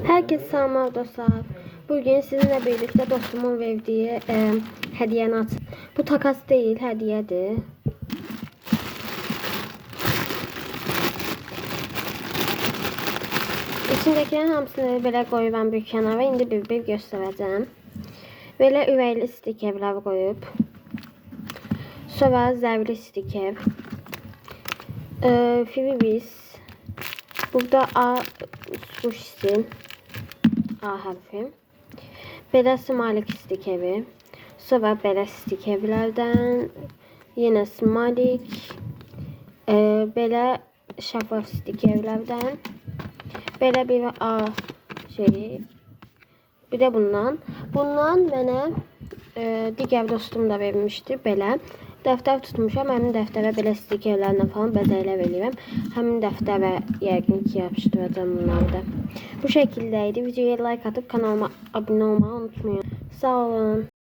Herkese selamlar dostlar. Bugün sizinle birlikte dostumun verdiği hediyeni açın. Bu takas değil, hediyedir. İçindekilerin hamısını belə qoyuram bir kənara. İndi bir göstərəcəm. Belə ürəkli stikerlər qoyub. Sonra zərli stiker. Freebies. Burada A suşisi. A harfi. Belə smalik stikeri. Sonra belə stikerlərdən. Yine smalik. Belə şəffaf stikerlərdən. Belə bir A şeyi. Bir de bundan. Bundan mənə digər dostum da vermişdi. Belə. Dəftər tutmuşam. Həmin dəftərə belə stikerlərlə falan bəzəklər eləyirəm. Həmin dəftərə yəqin ki yapışdıracağım bunları da. Bu şəkildəydi. Videoya like atıp kanalıma abone olmayı unutmayın. Sağ olun.